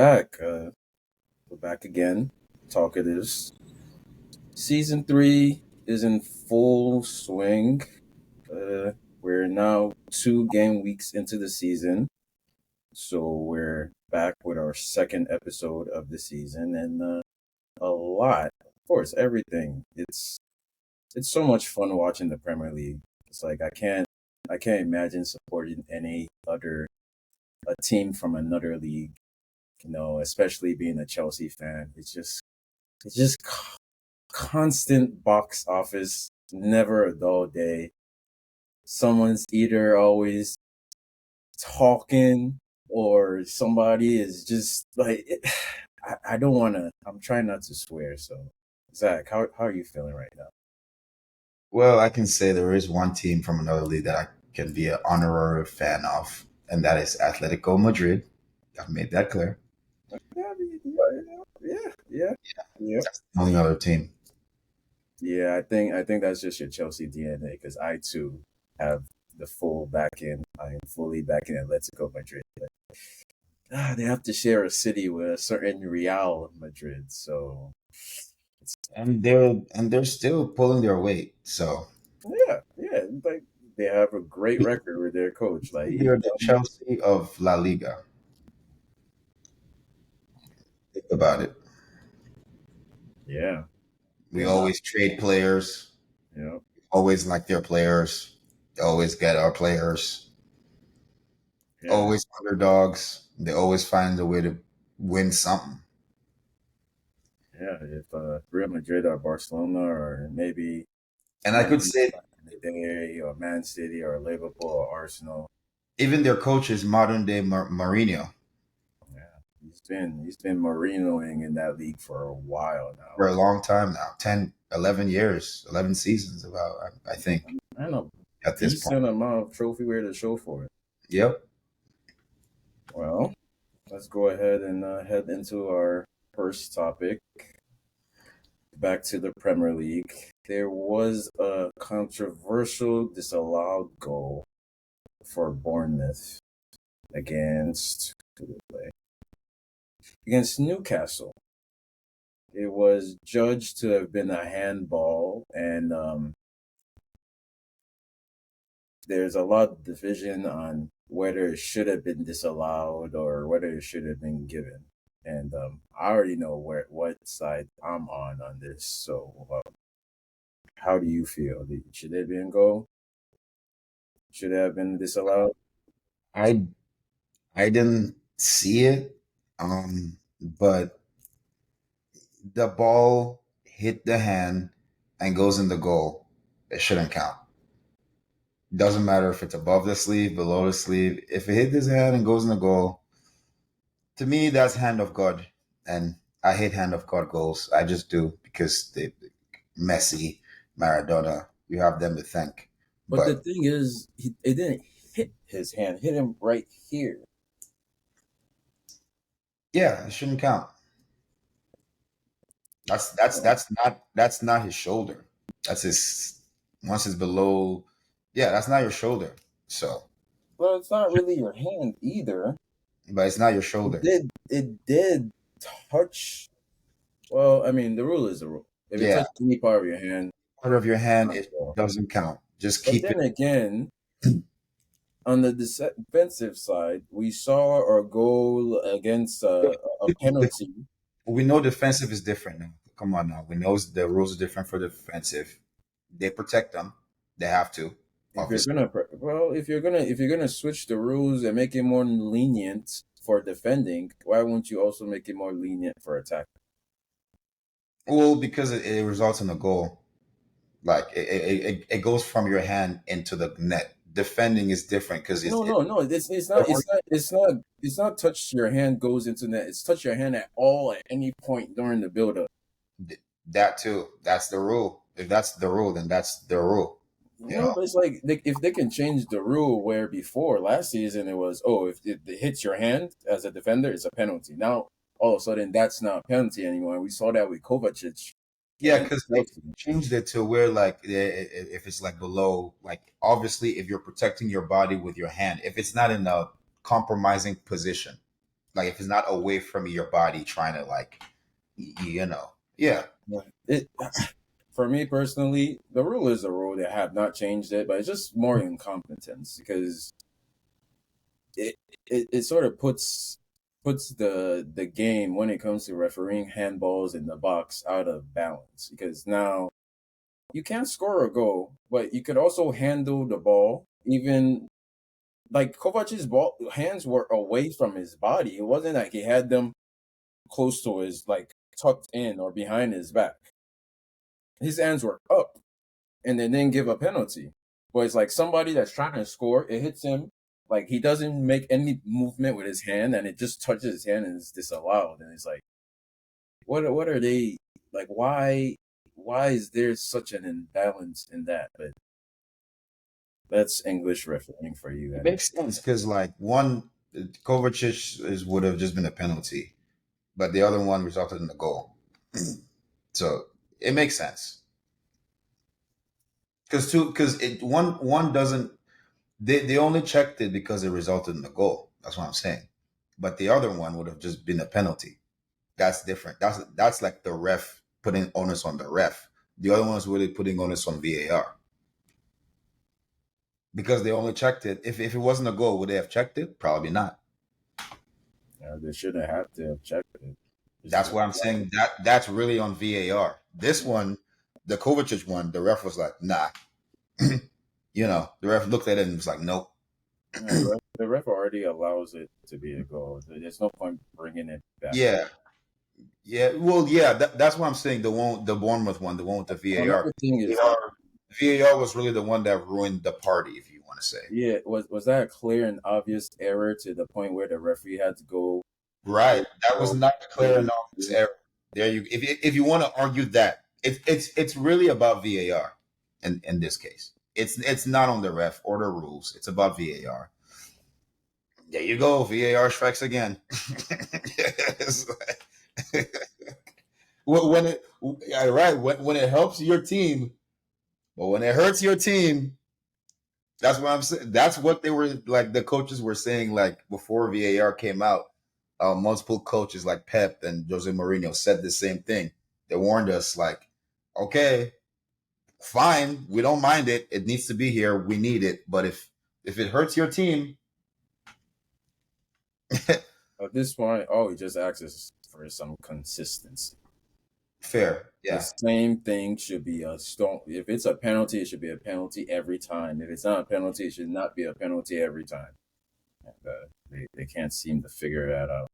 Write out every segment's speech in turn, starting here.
back. We're back again. Talkatives. Season 3 is in full swing. We're now 2 game weeks into the season. So we're back with our second episode of the season and a lot, of course, everything. It's so much fun watching the Premier League. It's like I can't imagine supporting any other a team from another league, especially being a Chelsea fan. It's just constant box office, never a dull day. Someone's either always talking or somebody is just like I don't want to. I'm trying not to swear. So, Zach, how are you feeling right now? Well, I can say there is one team from another league that I can be an honorary fan of, and that is Atletico Madrid. I've made that clear. Yeah, But yeah, yeah. that's the only other team. Yeah, I think that's just your Chelsea DNA because I too have the full backing. I am fully backing Atletico Madrid. They have to share a city with a certain Real Madrid, so it's And they're still pulling their weight. So yeah, like they have a great record with their coach. Like he's they're the done, Chelsea of La Liga. Think about it. yeah, We and always trade players, you know, always like their players, always get our players, yeah, always underdogs. They always find a way to win something. yeah. If Real Madrid or Barcelona or maybe And I Man could U say back in the day or Man City or Liverpool or Arsenal. even their coach is modern day Mourinho Yeah, he's been marinoing in that league for a while for now. a long time now, 10, 11 years, 11 seasons about, I think, And a at this point. decent amount of trophy to show for it. Yep. Well, let's go ahead and head into our first topic. Back to the Premier League. There was a controversial disallowed goal for Bournemouth against who did they play? Against Newcastle. It was judged to have been a handball, and there's a lot of division on whether it should have been disallowed or whether it should have been given. And I already know what side I'm on this. So, how do you feel? Should it have been goal? Should it have been disallowed? I I didn't see it, but the ball hit the hand and goes in the goal. It shouldn't count. Doesn't matter if it's above the sleeve, below the sleeve. If it hit his hand and goes in the goal, to me that's hand of God. And I hate hand of God goals. I just do because they Messi, Maradona, you have them to thank. But the But thing is, it didn't hit his hand, hit him right here. yeah, it shouldn't count. That's not his shoulder. That's his once it's below. Yeah, that's not your shoulder. So, Well, it's not really your hand either. but it's not your It shoulder. did. It did touch. Well, I mean, the rule is the rule. If it Yeah, touches any part of your hand, part of your hand not it sure. doesn't count. Just But keep it. then again, on the defensive side, we saw our goal against a penalty. We know defensive is different now. Come on now. We know the rules are different for defensive. They protect them. They have to, If you're obviously. gonna, well, if you're gonna switch the rules and make it more lenient for defending, why won't you also make it more lenient for attack? Well, because it results in a goal. Like it goes from your hand into the net. Defending is different because No, no, no. It's not touch your hand goes into net. It's touch your hand at all at any point during the build-up. that too. That's the rule. If that's the rule, then that's the rule. You No, know. but it's like if they can change the rule where before last season it was, oh, if it hits your hand as a defender, it's a penalty. Now all of a sudden that's not a penalty anymore. We saw that with Kovacic Yeah, against because they Chelsea. changed it to where like if it's like below, like obviously if you're protecting your body with your hand, if it's not in a compromising position, Like if it's not away from your body, trying to like, yeah. But it for me personally, the rule is the rule. They have not changed it, but it's just more incompetence because it it sort of puts the game when it comes to refereeing handballs in the box out of balance because now you can't score a goal, but you could also handle the ball. Even like Kovac's ball hands were away from his body. It wasn't like he had them close to his like tucked in or behind his back. His hands were up, and they didn't give a penalty. But it's like somebody that's trying to score, it hits him. Like he doesn't make any movement with his hand, and it just touches his hand, and it's disallowed. And it's like, what are they like? Why is there such an imbalance in that? But that's English refereeing for you. It And makes sense because like one Kovacic would have just been a penalty, but the other one resulted in a goal. So it makes sense because it one doesn't they only checked it because it resulted in a goal. That's what I'm saying. But the other one would have just been a penalty. That's different. That's like the ref putting onus on the ref. The other one is really putting onus on VAR because they only checked it. If it wasn't a goal, would they have checked it? Probably not. they shouldn't have to have checked it. That's why I'm saying that's really on VAR. This one, the Kovacic one, the ref was like, nah. The ref looked at it and was like, nope. Yeah, the ref already allows it to be a goal. There's no point bringing it back. Yeah, yeah. Well, yeah. That's what I'm saying. The Bournemouth one, the one with the VAR. Another thing is that VAR was really the one that ruined the party, if you want to say. yeah, was that a clear and obvious error to the point where the referee had to go? Right. That was not a clear and obvious error. There you. If you want to argue that, it's really about VAR. In this case, it's not on the ref or the rules. It's about VAR. There you go. VAR strikes again. when it yeah, right when it helps your team, but when it hurts your team, that's what I'm saying. That's what they were like. The coaches were saying like before VAR came out. Multiple coaches like Pep and Jose Mourinho said the same thing. They warned us like, okay, fine, we don't mind it. It needs to be here. We need it. But if it hurts your team, At this point, all he just asks for some consistency. fair, The yeah. same thing should be a stone. If it's a penalty, it should be a penalty every time. If it's not a penalty, it should not be a penalty every time. And, they can't seem to figure that out.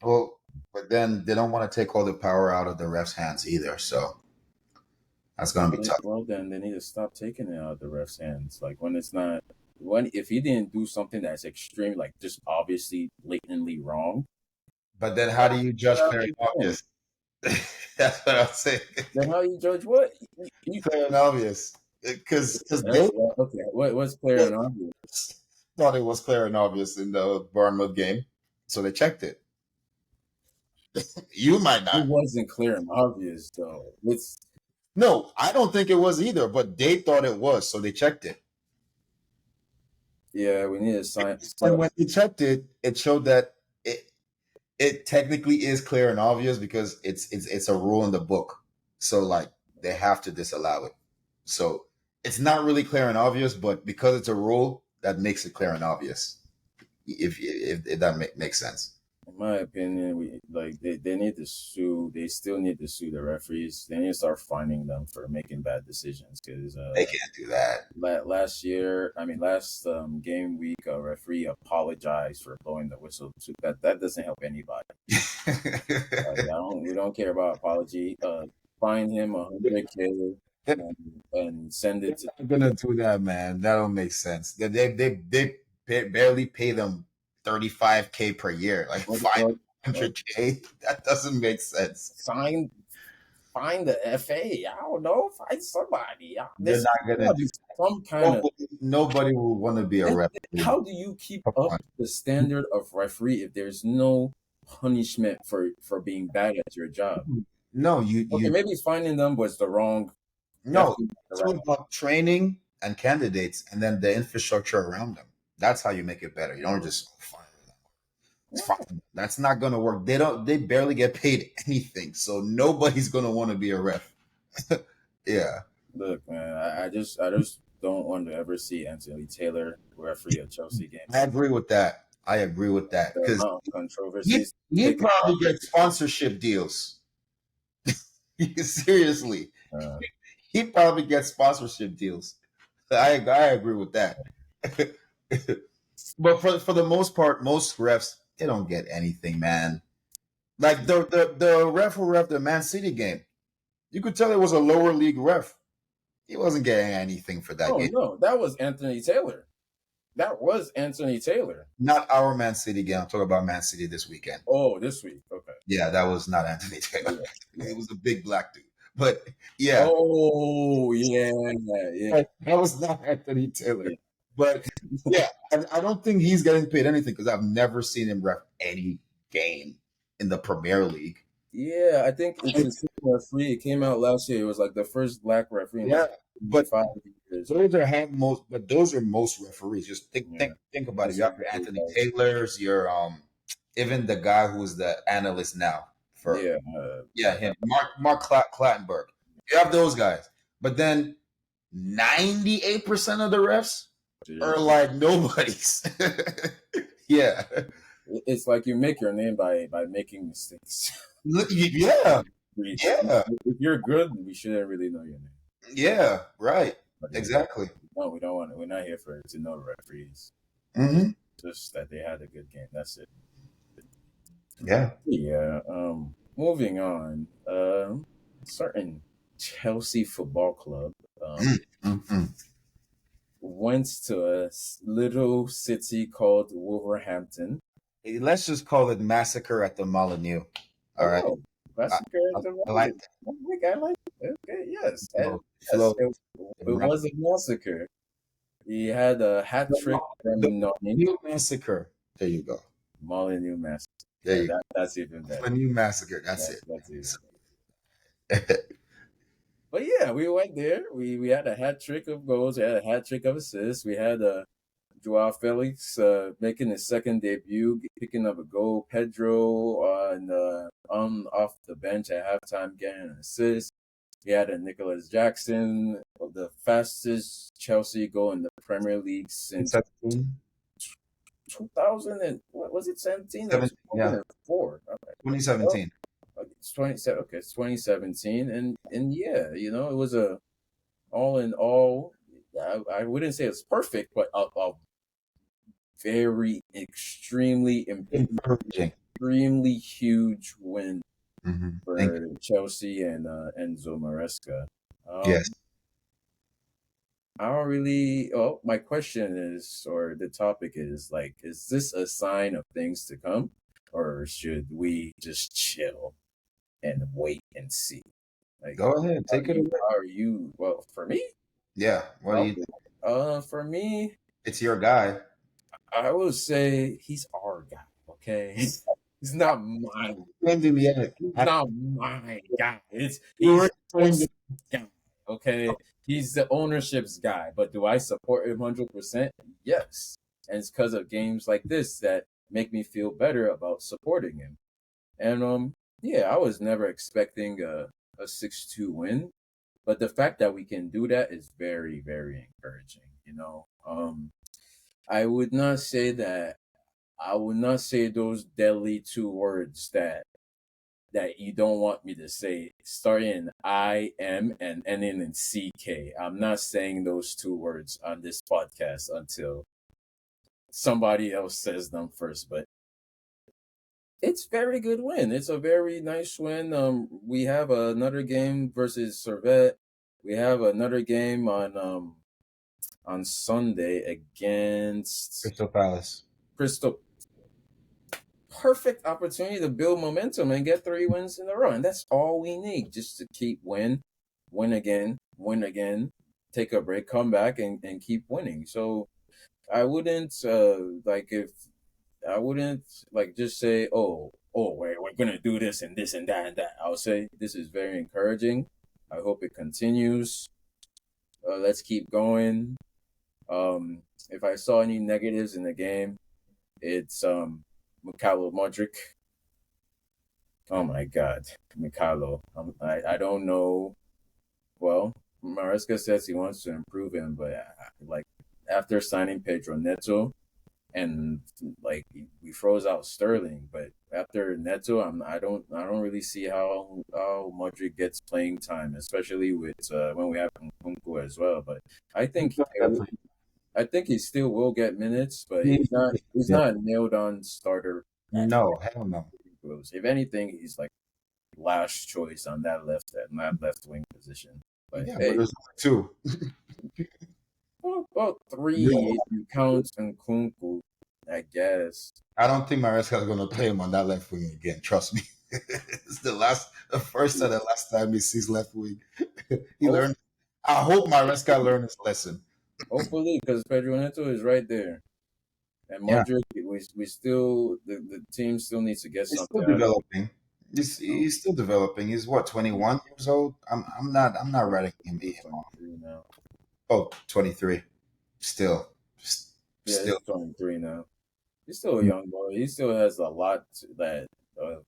Well, but then they don't want to take all the power out of the ref's hands either. So that's gonna be tough. Well, then they need to stop taking it out of the ref's hands. Like when it's not when if he didn't do something that's extreme, like just obviously blatantly wrong, But then how do you judge stop clear and taking it. obvious? That's what I'm saying. Then how you judge what? Clear and obvious. Because they Okay. What's clear and obvious? thought it was clear and obvious in the Bournemouth game. So they checked it. You might It not. wasn't clear and obvious though. It's No, I don't think it was either, but they thought it was, so they checked it. yeah, we need to sign. And when they checked it, it showed that it technically is clear and obvious because it's a rule in the book. So like they have to disallow it. So it's not really clear and obvious, but because it's a rule, that makes it clear and obvious. If that makes sense. In my opinion, they need to sue. They still need to sue the referees. They need to start fining them for making bad decisions. Because They can't do that. last year, I mean last game week, a referee apologized for blowing the whistle. That doesn't help anybody. We don't care about apology. Fine him 100K and send it to. I'm gonna do that, man. That don't make sense. They barely pay them 35K per year, like What, 500K. That doesn't make sense. sign find the FA. I don't know. Find somebody. They're There's not gonna gotta do be some kind of. nobody will want to be a referee. How do you keep Come up on. the standard of referee if there's no punishment for being bad at your job? No, Okay, you maybe finding them was the wrong. no. Definitely the It's all right. about training and candidates, and then the infrastructure around them. That's how you make it better. You don't just fire them. It's fine. That's not gonna work. They barely get paid anything, so nobody's gonna want to be a ref. Yeah. Look, man, I just don't want to ever see Anthony Taylor referee a Chelsea game I again. agree with that. I agree with that. The Because amount of he controversies he taken probably gets sponsorship deals. Seriously. uh, He probably gets sponsorship deals. I agree with that. But for the most part, most refs they don't get anything, man. Like the ref who ref the Man City game, you could tell it was a lower league ref. He wasn't getting anything for that oh game. no, that was Anthony Taylor. That was Anthony Taylor. Not our Man City game. I'm talking about Man City this weekend. Oh, this week. Okay. Yeah, that was not Anthony Taylor. Yeah. Yeah. It was a big black dude. But yeah, Oh yeah, yeah, that was not Anthony Taylor. yeah. But yeah, I don't think he's getting paid anything because I've never seen him ref any game in the Premier League. Yeah, I think it's a referee. It came out last year. It was like the first black referee in Yeah, like but 5 years. those are most referees. Just Yeah, think about it. that's You have what your it Anthony was. Taylors, your even the guy who's the analyst now for Yeah, yeah him Mark Clattenburg. You have those guys, but then 98% of the refs are yeah. like nobodies. Yeah, It's like you make your name by making mistakes. yeah, yeah, If you're good, we shouldn't really know your name. yeah. Right, But yeah, exactly. no, we don't want it. We're not here for to know referees. Hmm. Just that they had a good game. That's it. Yeah. Yeah. Moving on. Certain Chelsea Football Club Mm-hmm. went to a little city called Wolverhampton. Let's just call it Massacre at the Molineux. All right. Oh, I, Massacre I, at the I like Valley. I like it. Okay, yes. And the yes, flow. it was a massacre. He had a hat trick The from Nottingham. new massacre. There you go. Molineux Massacre. There Yeah, you go. that's even better. The new massacre. That's That's even it. better. But yeah, we went there. We had a hat trick of goals. We had a hat trick of assists. We had Joao Felix making his second debut, picking up a goal. Pedro on off the bench at halftime getting an assist. We had a Nicholas Jackson, the fastest Chelsea goal in the Premier League since 17. 2000 and what was it, 17 or 17, yeah. 2004? Okay. Well, 2017. it's 27. Okay, it's 2017, and yeah, it was a all in all. I wouldn't say it's perfect, but a very Encouraging. extremely huge win Thank you. for Chelsea and Enzo Maresca. Yes. Um, I don't really. Oh, my question is, or the topic is like, is this a sign of things to come, or should we just chill and wait and see? Like, Go ahead. are Take it you? away. Are you? Well, for me, Yeah. What do you okay. For me, It's your guy. I would say he's our guy. Okay, he's not mine. Claimed him yet. He's not my guy. You He's already claimed him. guy. Okay, he's the ownership's guy. But do I support him 100%? Yes, and it's because of games like this that make me feel better about supporting him. And yeah, I was never expecting a 6-2 win, but the fact that we can do that is very very encouraging. I would not say that. I would not say those deadly two words that you don't want me to say, starting in I M and ending in CK. I'm not saying those two words on this podcast until somebody else says them first. But it's very good win. It's a very nice win. We have another game versus Servette. We have another game on Sunday against Crystal Palace. Crystal. Perfect opportunity to build momentum and get 3 wins in a row. And that's all we need, just to keep win again, take a break, come back and keep winning. So I wouldn't like if I wouldn't like just say, oh, we're gonna do this and this and that and that. I would say this is very encouraging. I hope it continues. Let's keep going. If I saw any negatives in the game, it's Mikhailo Modric. Oh my God, Mikhailo. I don't know. Well, Maresca says he wants to improve him, but like after signing Pedro Neto, and like we froze out Sterling, but after Neto, I don't really see how Modric gets playing time, especially with when we have Nkunku as well. But I think I think he still will get minutes, but he's Yeah. not nailed on starter at No, hell no. If anything, he's like last choice on that left wing position. But Yeah, but hey, there's only two. well, about Yeah. three if you count Nkunku, I guess. I don't think Maresca is going to play him on that left wing again. Trust me. It's the first and the last time he sees left wing. He Hope, learned. I hope Maresca learned his lesson. hopefully, because Pedro Neto is right there, and Yeah, Modric, we still the team still needs to get he's still something out of developing. him. He's still developing. He's what, 21 years old. I'm not writing him off. 23 now. Oh, 23. Still, Yeah, he's still. 23 now. He's still a young boy. He still has a lot that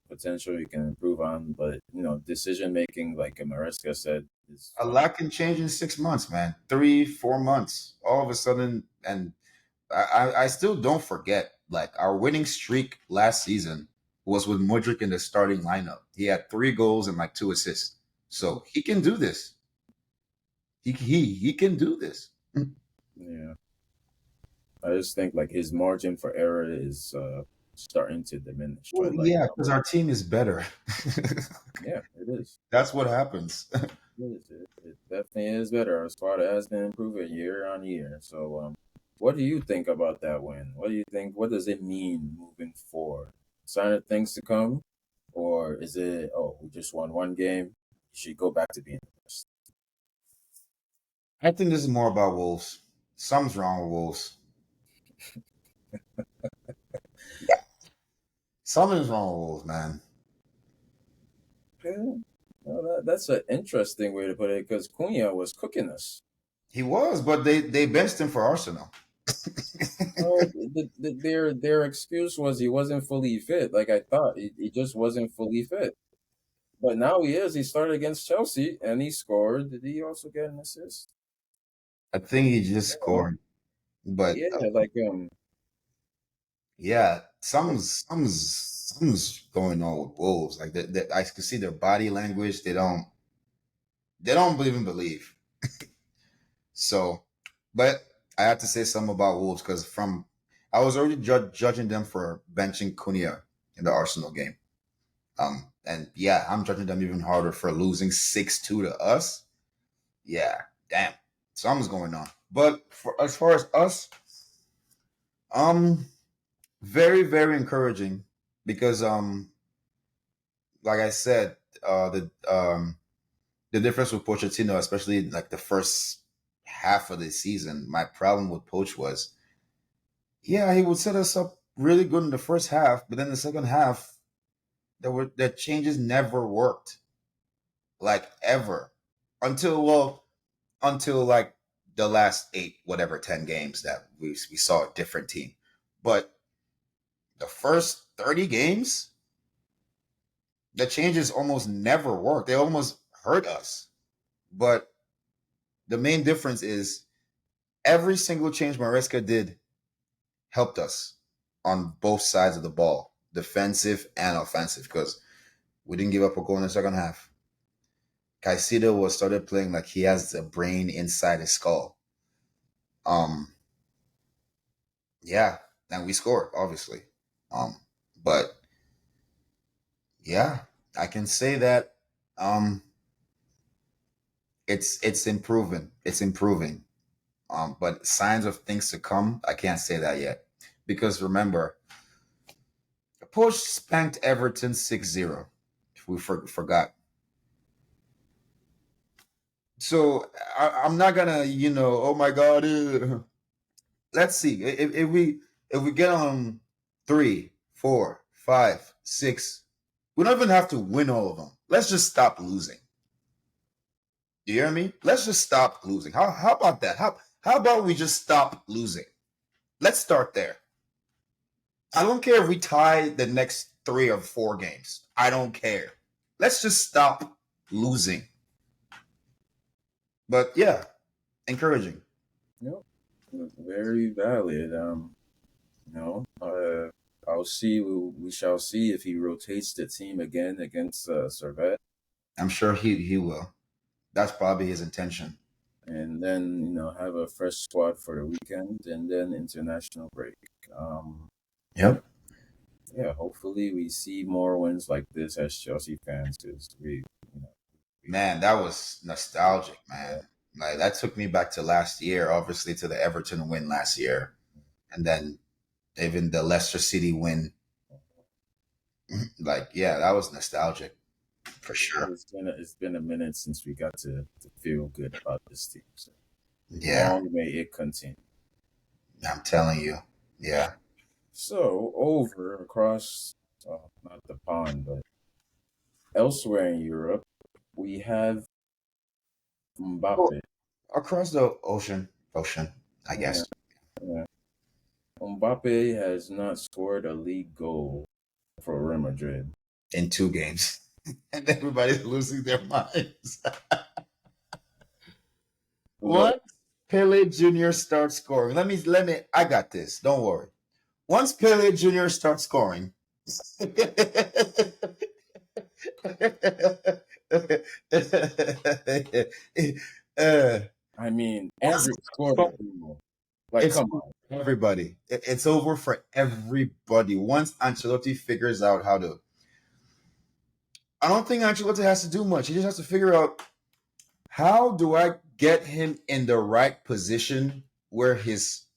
potential he can improve on, but decision making, like Maresca said, is A lot can change in 6 months, man. 3, 4 months. All of a sudden, and I still don't forget, like, our winning streak last season was with Modric in the starting lineup. He had 3 goals and like 2 assists. So he can do this. He can do this. yeah. I just think like his margin for error is starting to diminish. Well, But like, yeah, because our team is better. yeah, it is. That's what happens. It is. It definitely is better. Our squad has been improving year on year. So, what do you think about that win? What do you think? What does it mean moving forward? Sign of things to come, or is it? Oh, we just won one game. You should go back to being the best. I think this is more about Wolves. Something's wrong with Wolves. Something's wrong with Wolves, man. Yeah. Well, that's an interesting way to put it because Cunha was cooking us. He was, but they benched him for Arsenal. Oh, their excuse was he wasn't fully fit. Like I thought, he just wasn't fully fit. But now he is. He started against Chelsea and he scored. Did he also get an assist? I think he just Yeah, scored, but yeah. Like yeah, something's going on with Wolves. Like I can see their body language. They don't even believe. So, but I have to say something about Wolves because from I was already judging them for benching Cunha in the Arsenal game. And yeah, I'm judging them even harder for losing 6-2 to us. Yeah, damn, something's going on. But for as far as us, um, very very encouraging because like I said, the difference with Pochettino, especially like the first half of the season, my problem with Poch was, yeah, he would set us up really good in the first half, but then the second half, the changes never worked, like ever, until like the last 8, whatever, 10 games that we saw a different team, but the first 30 games, the changes almost never worked. They almost hurt us, but the main difference is every single change Maresca did helped us on both sides of the ball, defensive and offensive, because we didn't give up a goal in the second half. Caicedo was started playing like he has a brain inside his skull. Um, yeah, and we scored obviously. Um, but yeah, I can say that it's improving. It's improving. But signs of things to come, I can't say that yet. Because remember, Poch spanked Everton 6-0. We forgot. So I'm not gonna, oh my God. Let's see. If we get on 3, 4, 5, 6, we don't even have to win all of them. Let's just stop losing. You hear me? Let's just stop losing. How about that? How about we just stop losing? Let's start there. I don't care if we tie the next 3 or 4 games. I don't care. Let's just stop losing. But yeah, encouraging. Yep. Very valid. You know, I'll see. We shall see if he rotates the team again against Servette, I'm sure he will. That's probably his intention. and then have a fresh squad for the weekend, and then international break. Yep. Yeah, hopefully we see more wins like this as Chelsea fans, because you know, we, Man, that was nostalgic, yeah, man. Like that took me back to last year, obviously to the Everton win last year, and then even the Leicester City win. Like, yeah, that was nostalgic for sure. it's been a minute since we got to feel good about this team. So Yeah, long may it continue. I'm telling you. Yeah. So over across, not the pond, but elsewhere in Europe, we have Well, Mbappe. across the ocean, I Yeah, guess, yeah. Mbappe has not scored a league goal for Real Madrid. in 2 games, and everybody's losing their minds. What? Once Pele Jr. starts scoring, let me. I got this. Don't worry. Once Pele Jr. starts scoring, uh, I mean, once Endrick scored a goal. Like, it's come on. everybody. It's over for everybody. Once Ancelotti figures out how to, I don't think Ancelotti has to do much. He just has to figure out how do I get him in the right position where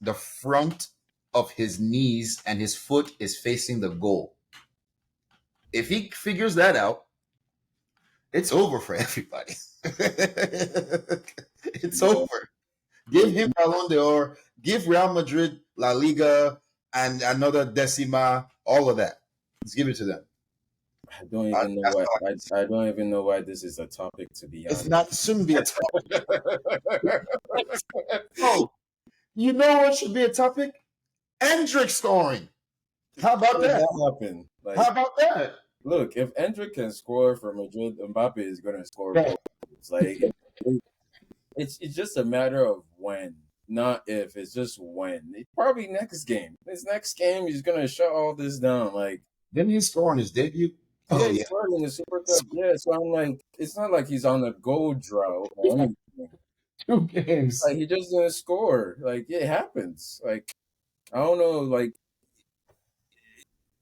the front of his knees and his foot is facing the goal. If he figures that out, it's over for everybody. It's Yeah, over. Give him Ballon d'Or. Give Real Madrid La Liga and another decima. All of that. Let's give it to them. I don't even know That's why. all. I don't even know why this is a topic, to be It's honest. not. Shouldn't be a topic. Oh, you know what should be a topic? Endrick scoring. How about Did that? that happen? How Like, about that? look, if Endrick can score for Madrid, Mbappe is going to score Yeah. both. It's like it's just a matter of when, not if. It's just when. Probably next game. This next game, he's going to shut all this down. Like, Didn't he score on his debut? yeah, Oh he yeah, scored in the Super Cup. Yeah, so I'm like, it's not like he's on a goal drought or anything. 2 games. Like, he just didn't score. Like, it happens. Like, I don't know. Like,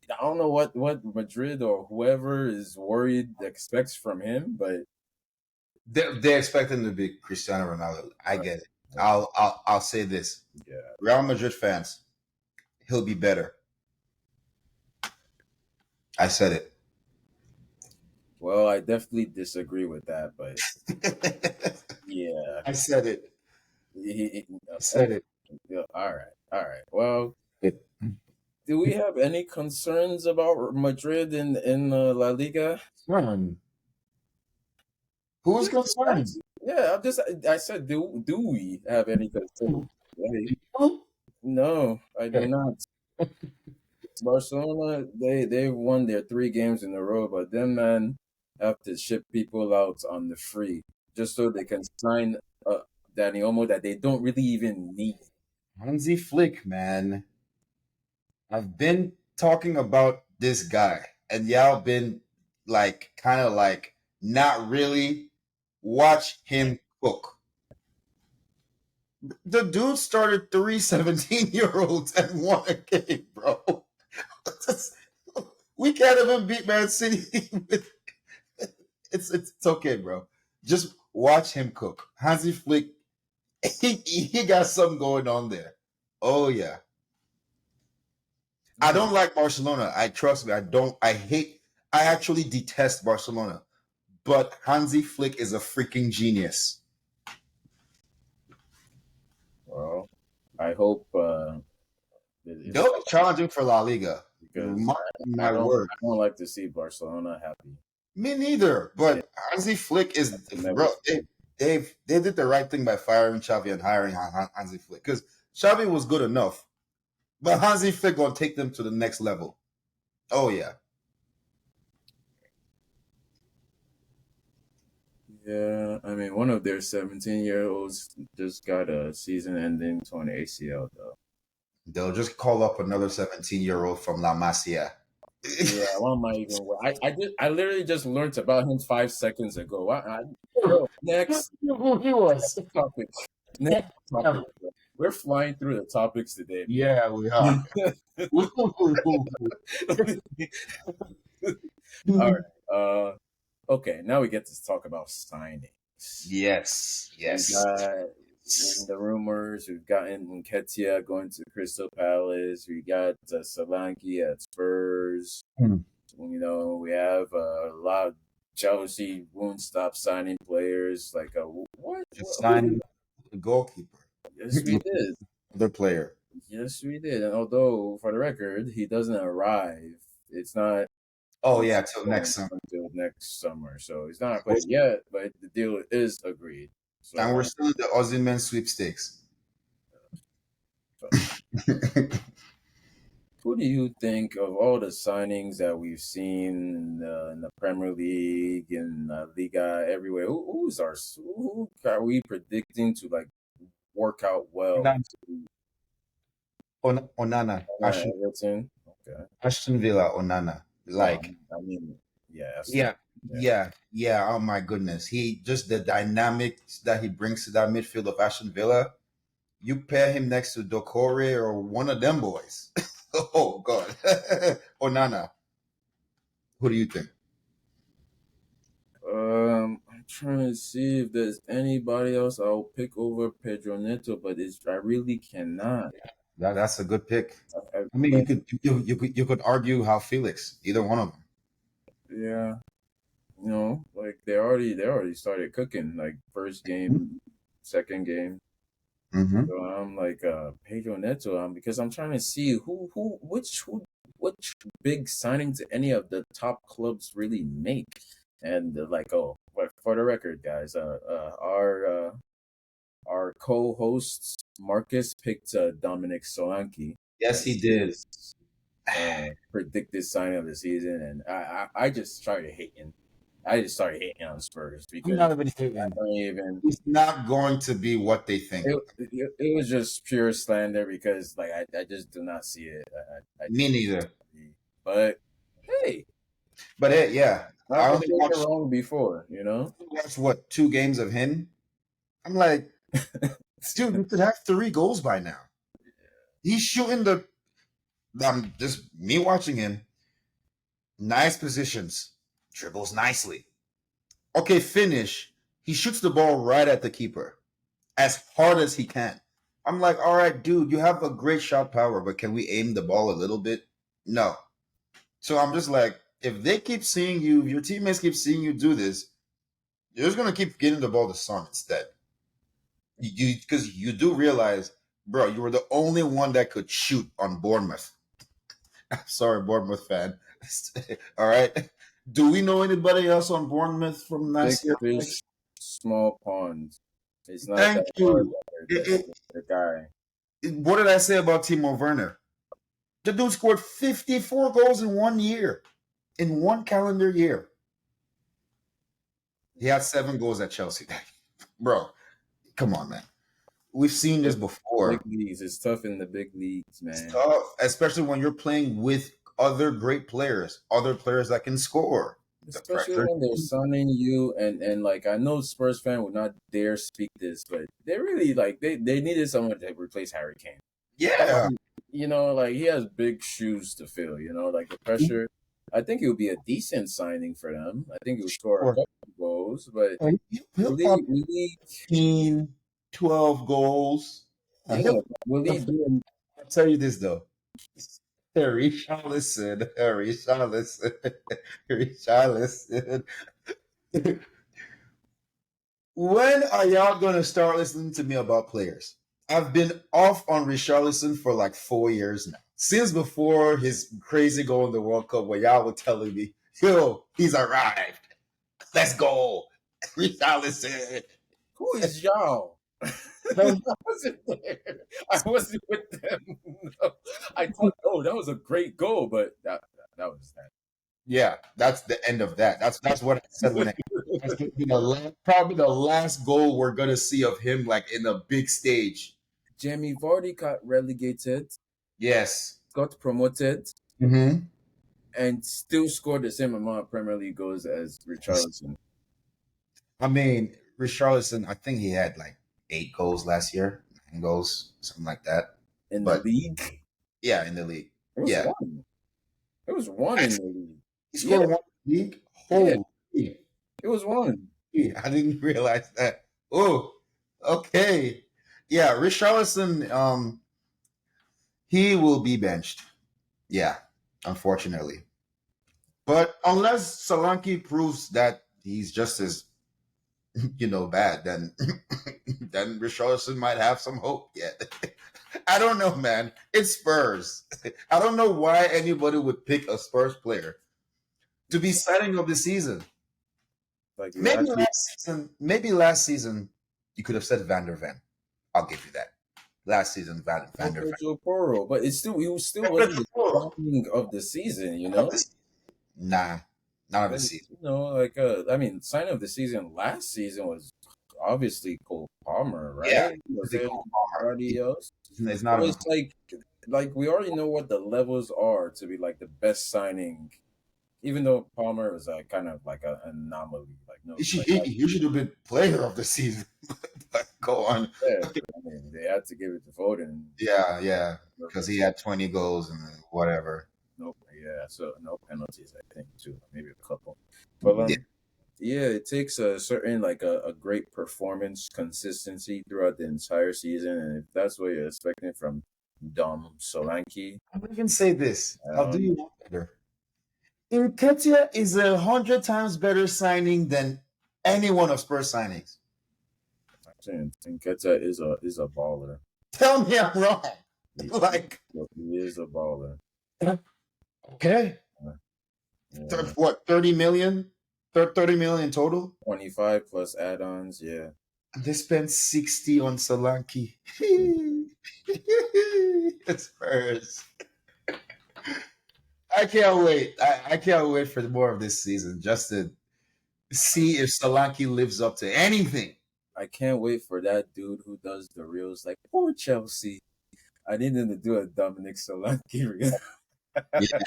I don't know what Madrid or whoever is worried expects from him, but They expect him to be Cristiano Ronaldo. I get it. I'll say this: yeah. Real Madrid fans, he'll be better. I said Well, I definitely disagree with that, but it. yeah. I said it. I Okay. said it. Yeah, all right. All right. Well, do we have any concerns about Madrid in La Liga? Concern. Who's Just concerned? ask. Yeah, I said, do we have any concerns? Like, You? no, I do Okay. not. Barcelona, they won their 3 games in a row, but them man have to ship people out on the free just so they can sign Danny Olmo that they don't really even need. Hansi Flick, man. I've been talking about this guy, and y'all been like, kind of like, not really. Watch him cook. The dude started 3 17-year-olds and won a game, bro. We can't even beat Man City. It's okay, bro. Just watch him cook. Hansi Flick, he got something going on there. Oh yeah. I Yeah. don't like Barcelona. I trust me. I don't. I hate. I actually detest Barcelona. But Hansi Flick is a freaking genius. Well, I hope it's They'll be challenging for La Liga. because Mark I my don't word. I don't like to see Barcelona happy. Me neither. They But Hansi Flick is, never. bro. They did the right thing by firing Xavi and hiring Hansi Flick because Xavi was good enough, But Hansi Flick gonna take them to the next level. Oh yeah. Yeah, I mean, one of their 17-year-olds just got a season-ending torn ACL, though. They'll just call up another 17-year-old from La Masia. Yeah, one might even. I literally just learned about him 5 seconds ago. Bro, next Who he was. topic. Next topic. Bro. We're flying through the topics today, Yeah, we are. All right. Okay. Now we get to talk about signings. Yes, We yes. got in the rumors. We've gotten Nketiah going to Crystal Palace. We got Solanke at Spurs. Hmm. We have a lot of Chelsea won't stop signing players. Like, what? Just Who? sign the goalkeeper. Yes, we did. Other player. Yes, we did. And although, for the record, he doesn't arrive, it's not Oh yeah, till next summer. until next summer. So he's not played yet, but the deal is agreed. And So, we're still in the Ozyman sweepstakes. so who do you think of all the signings that we've seen in the Premier League and Liga everywhere? Who are we predicting to like work out well? Onana, Everton. Okay. Ashton Villa, Onana. Oh, Like, I mean, yeah, yeah, yeah. yeah. Oh my goodness, he just the dynamics that he brings to that midfield of Ashton Villa. You pair him next to Dokore or one of them boys. Oh God, Onana. Who do you think? I'm trying to see if there's anybody else I'll pick over Pedro Neto, but I really cannot. That's a good pick. I I mean, think, you could argue how Felix, either one of them. yeah, like they already started cooking. Like first game, second game. Mm-hmm. So I'm like Pedro Neto. Because I'm trying to see which big signing to any of the top clubs really make. And like, oh, but for the record, guys, our co-host Marcus picked Dominic Solanke Yes, as he did. his predicted signing of the season, and I just started hating. I just started hating on Spurs I'm because not even I kidding. don't even. It's not going to be what they think. It was just pure slander because like I just do not see it. I Me neither. but hey, But yeah, I I've been only proven wrong before, watched what 2 games of him. I'm like, dude, you could have 3 goals by now. He's shooting the. I'm just me watching him. Nice positions, dribbles nicely. Okay, finish. He shoots the ball right at the keeper as hard as he can. I'm like, all right, dude, you have a great shot power, but can we aim the ball a little bit? No. So I'm just like, if they keep seeing you, if your teammates keep seeing you do this, you're just gonna keep getting the ball to Son instead. You because you do realize, bro, you were the only one that could shoot on Bournemouth. Sorry, Bournemouth fan. All right. Do we know anybody else on Bournemouth from big last year? fish, small pond. It's not Thank that hard. you. The guy. What did I say about Timo Werner? The dude scored 54 goals in 1 year, in one calendar year. He had 7 goals at Chelsea. Bro, come on, man. We've seen this Big before. leagues. It's tough in the big leagues, It's man. tough, especially when you're playing with other great players, other players that can score. The Especially pressure. when they're signing you and like I know Spurs fan would not dare speak this, but they really like they needed someone to replace Harry Kane. Yeah. Like he has big shoes to fill, like the pressure. I think it would be a decent signing for them. I think he would score a Sure. couple of goals, but And he'll will pop he will he 15, 12 goals. yeah, will he do I'll tell you this though. Richarlison, Richarlison, Richarlison. When are y'all gonna start listening to me about players? I've been off on Richarlison for like 4 years now. Since before his crazy goal in the World Cup, where y'all were telling me, "Yo, he's arrived. Let's go, Richarlison." who is y'all? No, I wasn't there. I wasn't with them. No. I thought, oh, that was a great goal, but that was that. yeah, that's the end of that. That's what I said when it. That's gonna be probably the last goal we're gonna see of him, like in a big stage. Jamie Vardy got relegated, Yes. got promoted, Hmm. and still scored the same amount of Premier League goals as Richarlison I mean, Richarlison, I think he had like 8 goals last year, 9 goals, something like that. in the But league. yeah, in the league. It was Yeah. one. It was one in the league. He Yeah, scored one league. yeah, Holy. it was one. I didn't realize that. Oh, okay. Yeah, Richarlison, he will be benched. Yeah, unfortunately. But unless Solanke proves that he's just as bad, then then Richarlison might have some hope yet. I don't know, man. It's Spurs. I don't know why anybody would pick a Spurs player to be signing of the season. Like you Maybe actually last season, you could have said Van der Ven. I'll give you that. Last season, Van der Ven. Joe Porro, but it was still wasn't the signing of the season, you know. Nah, not of the Because, season. like I mean, sign of the season last season was obviously Cole Palmer, Yeah, right? Was they there call Palmer. anybody else? It's So not of it's like we already know what the levels are to be like the best signing, even though Palmer was like kind of like an anomaly, like no, like he should have been player of the season. But go on. yeah, I mean they had to give it to Foden. Yeah, yeah, because he had 20 goals and whatever. Nope, yeah, so no penalties, I think too, maybe a couple, but Yeah. yeah, it takes a certain like a great performance consistency throughout the entire season, and if that's what you're expecting from Dom Solanke, I would even say this. I'll do um, you one better. Nketiah is 100 times better signing than any one of Spurs signings. I'm saying Nketiah is a baller. Tell me I'm wrong. He, Like, he is a baller. okay, Yeah. what 30 million? 30 million total. 25 plus add-ons, yeah. They spent 60 on Solanke. Spurs. I can't wait. I can't wait for more of this season just to see if Solanke lives up to anything. I can't wait for that dude who does the reels like poor Chelsea. I need him to do a Dominic Solanke reel. Yeah,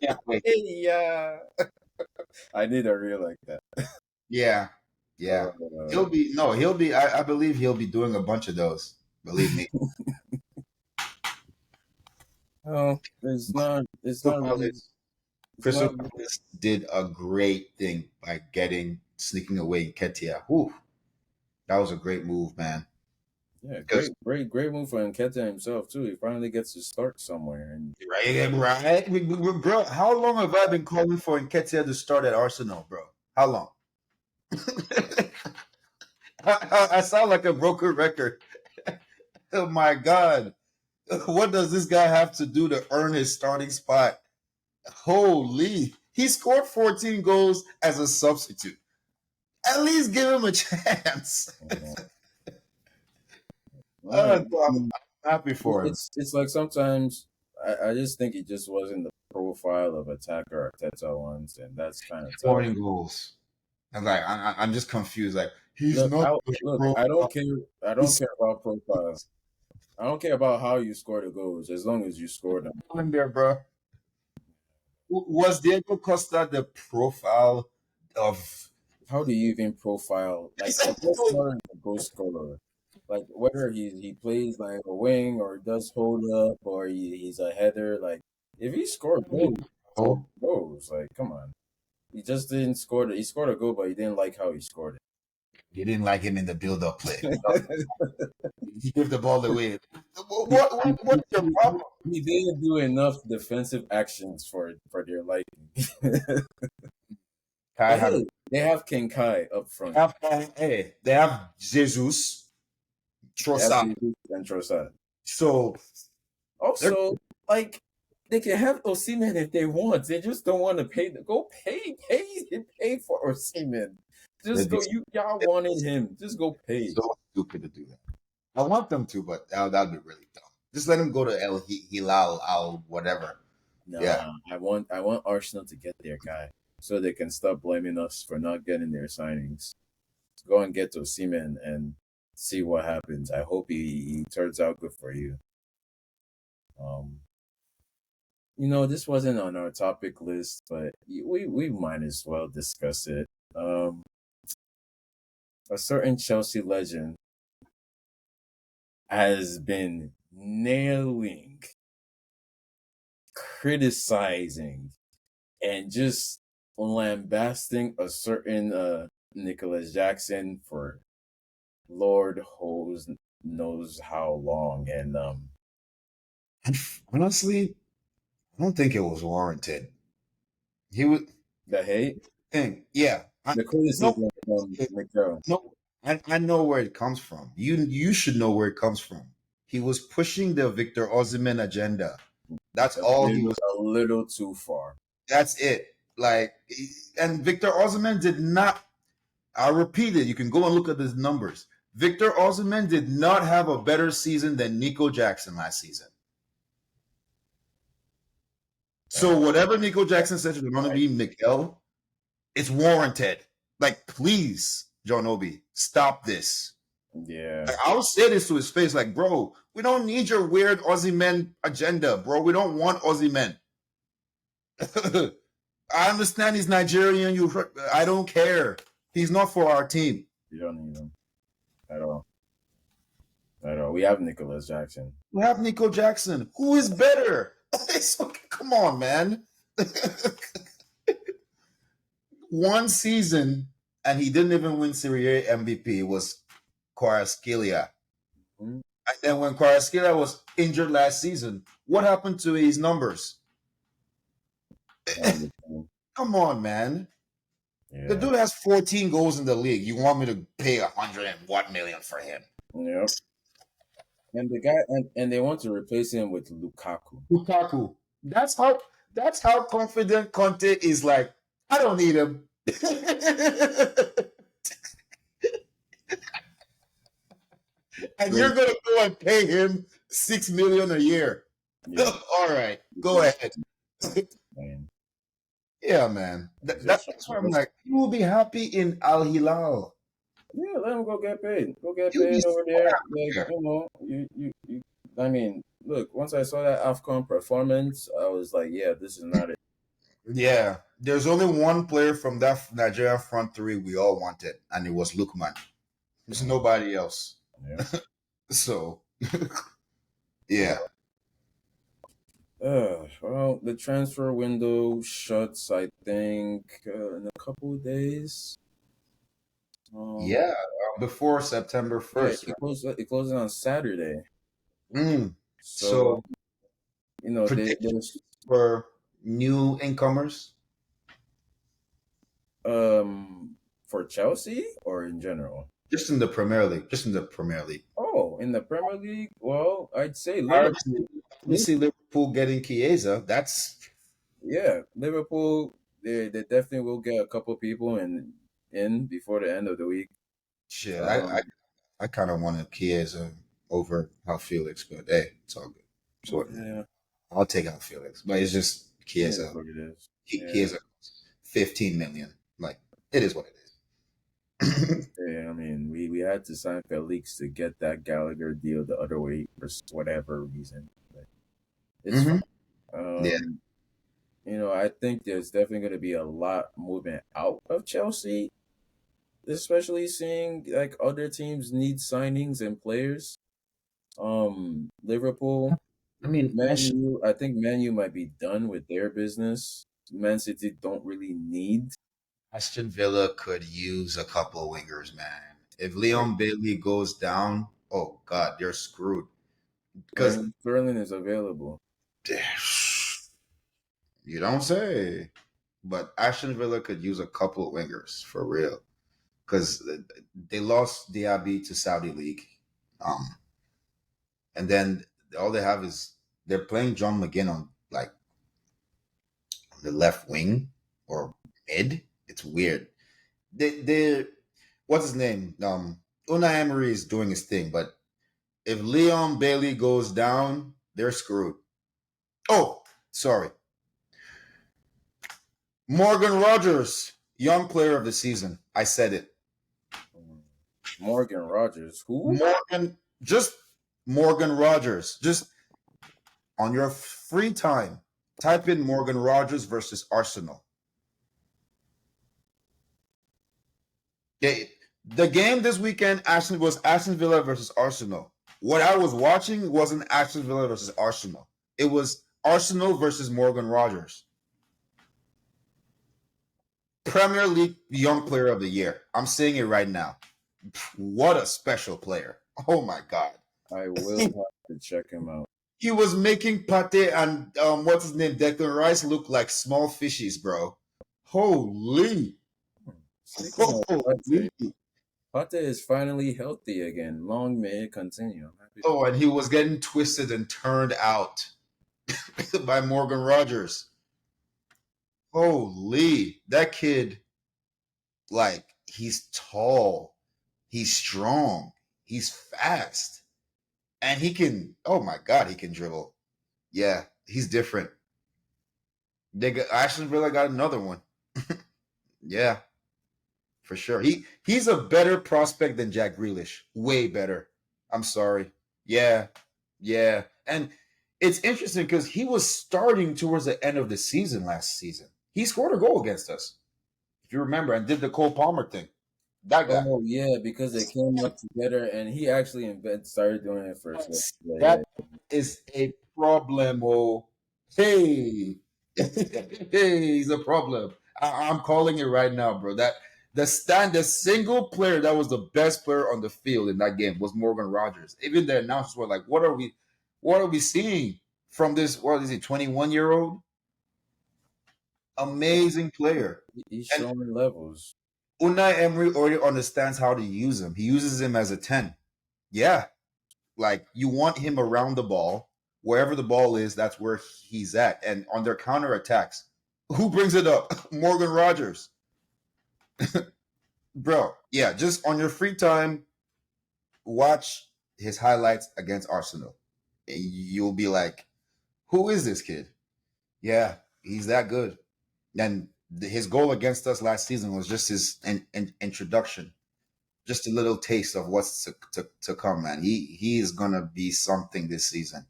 can't wait. Hey, yeah. I need a reel like that. Yeah, yeah. Uh, He'll be. I believe he'll be doing a bunch of those. Believe me. well, Crystal Palace, it's Crystal not Palace did a great thing by sneaking away Nketiah. Whew, that was a great move, man. yeah, Because great move for Nketiah himself too. He finally gets to start somewhere, and right, right, bro. How long have I been calling for Nketiah to start at Arsenal, bro? How long? I sound like a broken record. Oh my god. What does this guy have to do to earn his starting spot? Holy. He scored 14 goals as a substitute. At least give him a chance. uh, well, I'm happy for him. it's like sometimes I just think he just wasn't the profile of attacker Arteta wants, and that's kind of tough. Scoring goals. I'm like, I'm just confused. Like, he's Look, not the I don't profile. care. I don't care about profile. I don't care about how you score the goals, as long as you score them. In there, bro. Was Diego Costa the profile of How do you even profile like a goal scorer is a goal scorer? Like whether he plays like a wing or does hold up or he's a header. Like if he scored goals, scored oh, goals. Like come on, he just didn't score. He scored a goal, but he didn't like how he scored you didn't like him in the build-up play. it. He gave the ball away. he, What's your problem? he didn't do enough defensive actions for their liking. Kai But had hey, they have King Kai up front. hey, they have Jesus, They have Trossard. Jesus and Trossard. So they're Also, like they can have Osimhen if they want. They just don't want to pay. Go pay for Osimhen. Just They'd be go. Y'all wanted him. Just go pay. so stupid to do that. I want them to, but that'd be really dumb. Just let him go to El Hilal, Al whatever. Yeah. Nah, I want Arsenal to get their guy so they can stop blaming us for not getting their signings. Go and get to Seaman and see what happens. I hope he turns out good for you. Um, this wasn't on our topic list, but we might as well discuss it. Um, a certain Chelsea legend has been nailing, criticizing, and just lambasting a certain Nicholas Jackson for Lord knows how long. And And honestly, I don't think it was warranted. He would the hate, think, yeah. the No, criticism from okay, Mikel. no. I know where it comes from. You should know where it comes from. He was pushing the Victor Osimhen agenda. That's all he was. A little too far. That's it. Like, and Victor Osimhen did not. I repeat it. You can go and look at his numbers. Victor Osimhen did not have a better season than Nico Jackson last season. So whatever Nico Jackson said to going to be Miguel, it's warranted. Like, please, John Obi, stop this. Yeah, Like, I'll say this to his face, like, bro, we don't need your weird Aussie men agenda, bro. We don't want Aussie men. I understand he's Nigerian. I don't care. He's not for our team. you don't need him at all. At all. We have Nicholas Jackson. We have Nico Jackson. Who is better? Come on, man. One season, and he didn't even win Serie A MVP. It was Kvaratskhelia. Hmm? And then when Kvaratskhelia was injured last season, what happened to his numbers? Come on, man. The Yeah. dude has 14 goals in the league. You want me to pay 101 million for him? Yep. And the guy and they want to replace him with Lukaku. Lukaku. That's how confident Conte is. Like, I don't need him. And you're gonna go and pay him 6 million a year. Yeah. All right, go ahead. Man. Yeah, man. That's why I'm like, you will be happy in Al Hilal. Yeah, let him go get paid. Go get You'll be paid over so there. happy Like, there. you I mean, look, once I saw that AFCON performance, I was like, yeah, this is not it. Yeah, there's only one player from that Nigerian front three we all wanted, and it was Lukman. There's nobody else. Yeah. So, yeah. Well, the transfer window shuts, I think, in a couple of days. Yeah, before September Yeah, 1st. it closes on Saturday. Mm. So, So, predictions there's for new incomers? for Chelsea or in general. Just in the Premier League. Just in the Premier League. Oh, in the Premier League, well, I'd say Obviously, Liverpool. we see Liverpool getting Chiesa. That's Yeah, Liverpool. They definitely will get a couple people in before the end of the week. shit. Um, I kind of wanted Chiesa over how Felix, but hey, it's all good. So yeah, I'll take out Felix, but it's just it is Chiesa. what it is. Yeah, Chiesa, 15 million. Like, it is what it is. yeah. I mean, we had to sign Felix to get that Gallagher deal the other way for whatever reason. But it's Hmm. fine. Yeah. Um, I think there's definitely going to be a lot moving out of Chelsea, especially seeing like other teams need signings and players. Liverpool, I mean, Man U. I think Man U might be done with their business. Man City don't really need. Aston Villa could use a couple of wingers, man. If Leon Bailey goes down, oh God, they're screwed. Because Sterling is available. you don't say. But Aston Villa could use a couple of wingers for real. Because they lost Diaby to Saudi League. Um, and then all they have is they're playing John McGinn on like the left wing or mid. It's weird. they what's his name? Unai Emery is doing his thing, but if Leon Bailey goes down, they're screwed. Oh, sorry. Morgan Rogers, young player of the season. I said it. Morgan Rogers. Who? Morgan, just Morgan Rogers. Just on your free time, type in Morgan Rogers versus Arsenal. The game this weekend actually was Aston Villa versus Arsenal. What I was watching wasn't Aston Villa versus Arsenal. It was Arsenal versus Morgan Rogers. Premier League Young Player of the Year. I'm saying it right now. What a special player. Oh my God. I will have to check him out. He was making Pate and what's his name, Declan Rice look like small fishies, bro. Holy. Speaking of Holy. Pate is finally healthy again. Long may it continue. I'm happy. Oh, and he was getting twisted and turned out by Morgan Rogers. Holy. That kid, like, he's tall, he's strong, he's fast, and he can, oh my God, he can dribble. Yeah, he's different. Aston Villa got another one. Yeah, for sure. He's a better prospect than Jack Grealish. Way better. I'm sorry. Yeah, yeah. And it's interesting because he was starting towards the end of the season last season. He scored a goal against us, if you remember, and did the Cole Palmer thing. That guy. Oh yeah, because they came up together, and he actually started doing it first. Yeah, yeah. That is a problem. Oh, hey, hey, he's a problem. I'm calling it right now, bro. That the single player that was the best player on the field in that game was Morgan Rogers. Even the announcers were like, what are we seeing from this? What is he, 21-year-old? Amazing player. He's And showing levels. Unai Emery already understands how to use him. He uses him as a 10. Yeah, like you want him around the ball. Wherever the ball is, that's where he's at. And on their counter attacks, who brings it up? Morgan Rogers. Bro, yeah, just on your free time, watch his highlights against Arsenal. You'll be like, who is this kid? Yeah, he's that good. And his goal against us last season was just his introduction, just a little taste of what's to come, man. He is gonna be something this season.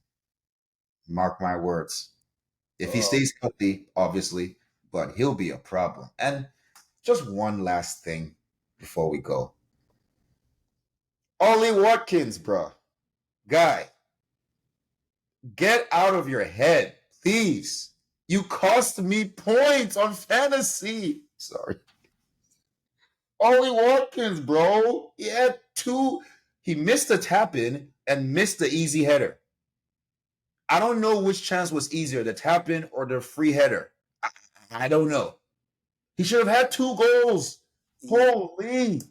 Mark my words. If he Oh, stays healthy, obviously, but he'll be a problem. And just one last thing before we go. Ollie Watkins, bro. Guy, get out of your head, please. You cost me points on fantasy. Sorry. Ollie Watkins, bro. He had two. He missed the tap in and missed the easy header. I don't know which chance was easier, the tap in or the free header. I don't know. He should have had two goals. Holy.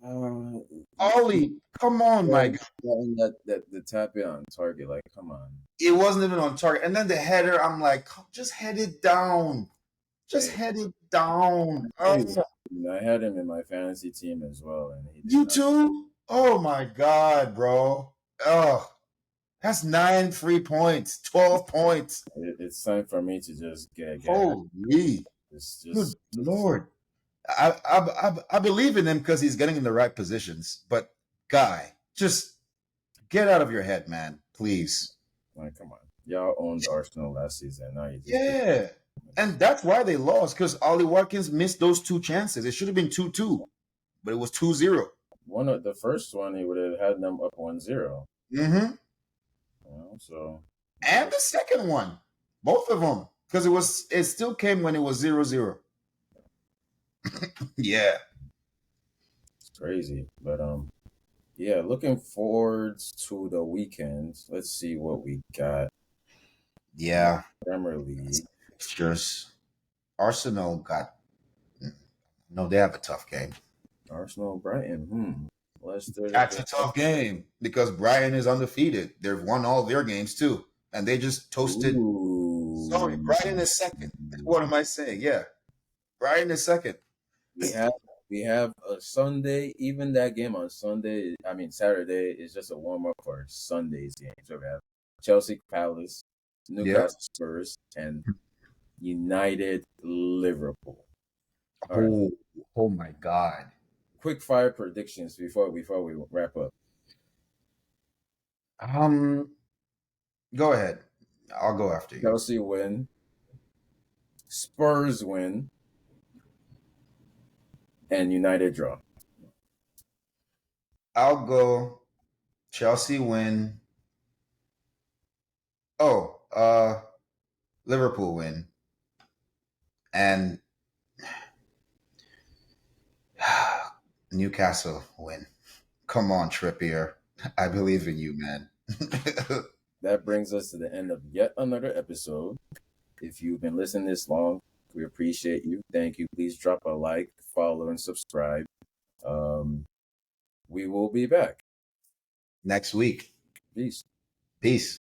uh, Ollie, come on, my God. that the tap in on target. Like, come on. It wasn't even on target. And then the header, I'm like, just head it down. Just Hey, head it down. I had him in my fantasy team as well, and he did You not. too? Oh my God, bro. Oh, that's 9 free points, 12 points. It's time for me to just get out. Holy. It's Good just Lord. I believe in him because he's getting in the right positions. But guy, just get out of your head, man. Please. like, come on. Y'all owned Arsenal last season. Now you just Yeah. And that's why they lost, because Ollie Watkins missed those two chances. It should have been 2-2, but it was 2-0. one of the first one he would have had them up 1-0. Mm-hmm. So And the second one. Both of them. Because it still came when it was 0-0. Yeah. it's crazy. But yeah, looking forward to the weekend. Let's see what we got. Yeah. Premier League. Fixtures. Arsenal got no, they have a tough game. Arsenal, Brighton. Leicester. That's a tough game because Brighton is undefeated. They've won all their games too. And they just toasted. Ooh. Sorry, Brighton is second. What am I saying? Yeah. Brighton is second. We have We have a Sunday. Even that game on Sunday, I mean Saturday, is just a warm up for Sunday's game. So we have Chelsea Palace, Yep. Newcastle Spurs, and United Liverpool. All right. Oh, oh my God. Quick fire predictions before we wrap up. Um, Go ahead. I'll go after you. Chelsea win, Spurs win, and United draw. I'll go Chelsea win. Oh, Liverpool win. And Newcastle win. Come on, Trippier. I believe in you, man. That brings us to the end of yet another episode. If you've been listening this long, we appreciate you. Thank you. Please drop a like, follow, and subscribe. Um, we will be back. Next week. Peace. Peace.